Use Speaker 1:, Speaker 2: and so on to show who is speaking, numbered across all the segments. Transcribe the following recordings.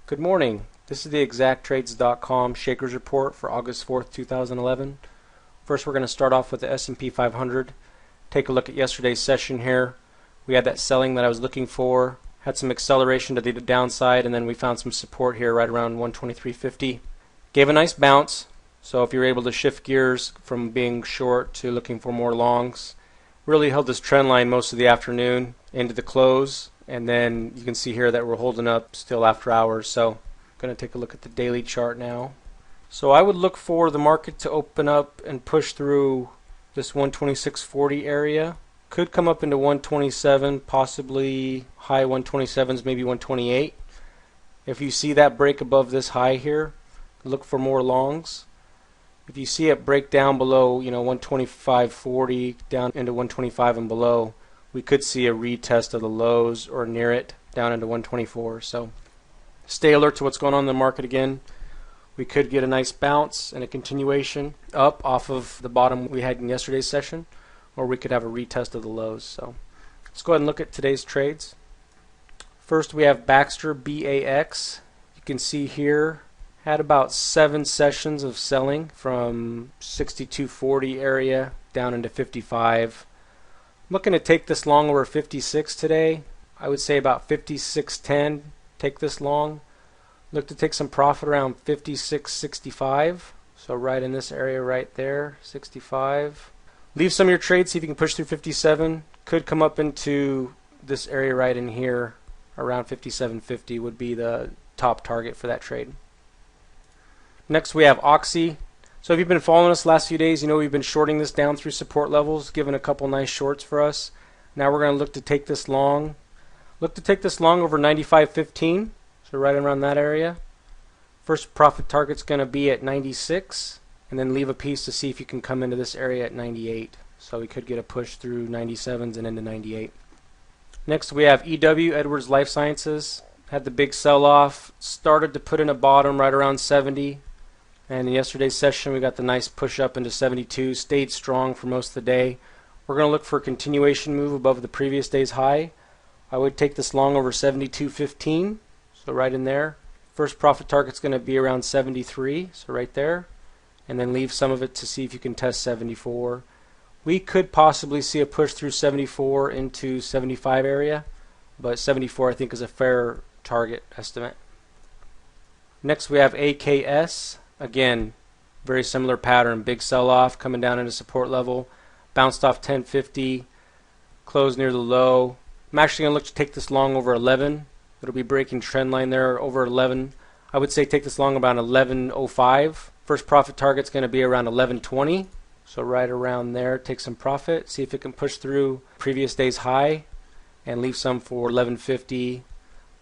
Speaker 1: Good morning. This is the exacttrades.com Shakers report for August 4th, 2011. First, we're going to start off with the S&P 500. Take a look at yesterday's session here. We had that selling that I was looking for, had some acceleration to the downside, and then we found some support here right around 123.50. Gave a nice bounce, so if you're able to shift gears from being short to looking for more longs, really held this trend line most of the afternoon into the close. And then you can see here that we're holding up still after hours. So I'm going to take a look at the daily chart now. So I would look for the market to open up and push through this 126.40 area. Could come up into 127, possibly high 127s, maybe 128. If you see that break above this high here, look for more longs. If you see it break down below, 125.40 down into 125 and below, we could see a retest of the lows or near it down into 124. So stay alert to what's going on in the market again. We could get a nice bounce and a continuation up off of the bottom we had in yesterday's session, or we could have a retest of the lows. So let's go ahead and look at today's trades. First, we have Baxter BAX. You can see here had about 7 sessions of selling from 62.40 area down into 55. Looking to take this long over 56 today. I would say about 56.10. Take this long. Look to take some profit around 56.65. So right in this area right there, 65. Leave some of your trades, see if you can push through 57. Could come up into this area right in here around 57.50 would be the top target for that trade. Next we have Oxy. So if you've been following us the last few days, you know we've been shorting this down through support levels, giving a couple nice shorts for us. Now we're going to look to take this long. Look to take this long over 95.15, so right around that area. First profit target's going to be at 96, and then leave a piece to see if you can come into this area at 98. So we could get a push through 97s and into 98. Next we have EW, Edwards Lifesciences. Had the big sell-off, started to put in a bottom right around 70. And in yesterday's session, we got the nice push up into 72, stayed strong for most of the day. We're going to look for a continuation move above the previous day's high. I would take this long over 72.15, so right in there. First profit target's going to be around 73, so right there. And then leave some of it to see if you can test 74. We could possibly see a push through 74 into 75 area, but 74 I think is a fair target estimate. Next we have AKS. Again, very similar pattern, big sell-off coming down into support level, bounced off 1050, closed near the low. I'm actually going to look to take this long over 11. It'll be breaking trend line there over 11. I would say take this long about 11.05. First profit target's going to be around 11.20, so right around there, take some profit, see if it can push through previous day's high, and leave some for 11.50,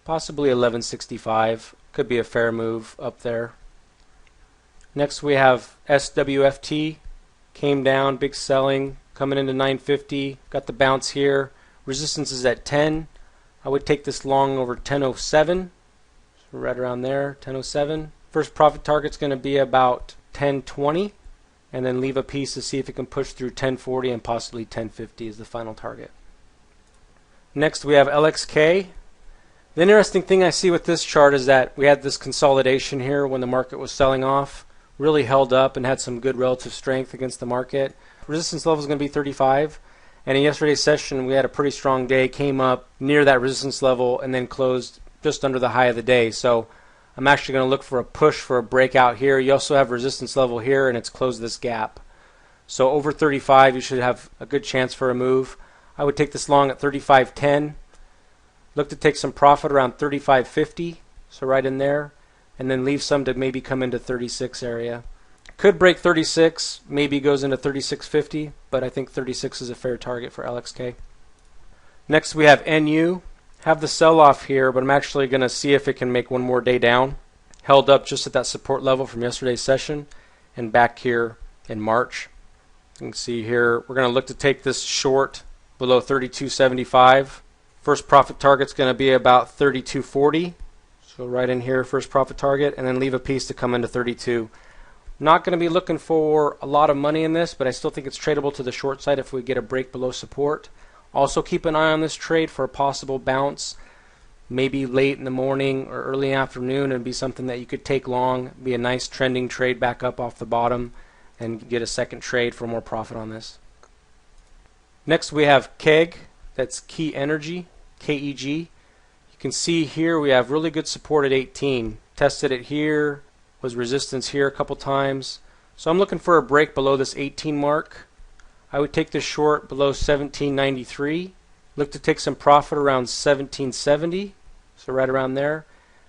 Speaker 1: possibly 11.65. Could be a fair move up there. Next we have SWFT, came down, big selling, coming into 950, got the bounce here. Resistance is at 10. I would take this long over 10.07, so right around there, 10.07. First profit target's going to be about 10.20, and then leave a piece to see if it can push through 10.40 and possibly 10.50 is the final target. Next we have LXK. The interesting thing I see with this chart is that we had this consolidation here when the market was selling off. Really held up and had some good relative strength against the market. Resistance level is going to be 35, and in yesterday's session we had a pretty strong day, came up near that resistance level and then closed just under the high of the day. So I'm actually going to look for a push for a breakout here. You also have resistance level here and it's closed this gap. So over 35 you should have a good chance for a move. I would take this long at 35.10. Look to take some profit around 35.50, so right in there. And then leave some to maybe come into 36 area. Could break 36, maybe goes into 36.50, but I think 36 is a fair target for LXK. Next we have NU. Have the sell-off here, but I'm actually going to see if it can make one more day down. Held up just at that support level from yesterday's session and back here in March. You can see here we're going to look to take this short below 32.75. First profit target's going to be about 32.40. So right in here, first profit target, and then leave a piece to come into 32. Not going to be looking for a lot of money in this, but I still think it's tradable to the short side if we get a break below support. Also keep an eye on this trade for a possible bounce maybe late in the morning or early afternoon, and be something that you could take long, be a nice trending trade back up off the bottom, and get a second trade for more profit on this. Next we have KEG, that's Key Energy, KEG. You can see here we have really good support at 18. Tested it here, was resistance here a couple times. So I'm looking for a break below this 18 mark. I would take this short below 1793. Look to take some profit around 1770, so right around there,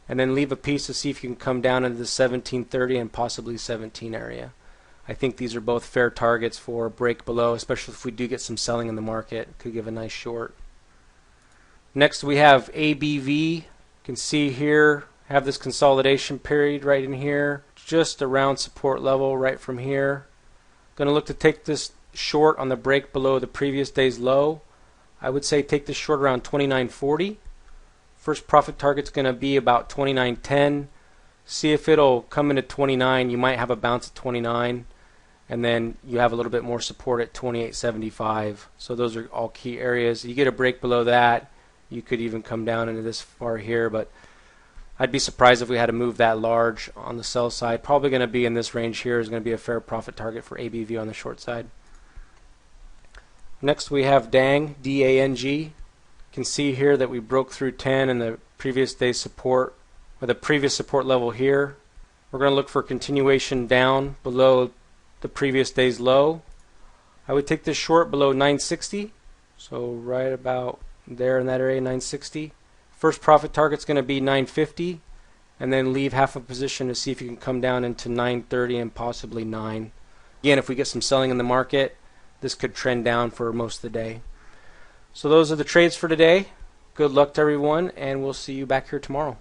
Speaker 1: and then leave a piece to see if you can come down into the 1730 and possibly 17 area. I think these are both fair targets for a break below, especially if we do get some selling in the market. Could give a nice short. Next we have ABV. You can see here, have this consolidation period right in here, just around support level right from here. Going to look to take this short on the break below the previous day's low. I would say take this short around 29.40. First profit target's going to be about 29.10. See if it'll come into 29. You might have a bounce at 29, and then you have a little bit more support at 28.75. So those are all key areas. You get a break below that, you could even come down into this far here, but I'd be surprised if we had to move that large on the sell side. Probably going to be in this range here is going to be a fair profit target for ABV on the short side. Next we have DANG, D-A-N-G. You can see here that we broke through 10 in the previous day's support, or the previous support level here. We're going to look for continuation down below the previous day's low. I would take this short below 960, so right about there in that area, 960. First profit target's going to be 950, and then leave half a position to see if you can come down into 930 and possibly 9. Again, if we get some selling in the market, this could trend down for most of the day. So those are the trades for today. Good luck to everyone, and we'll see you back here tomorrow.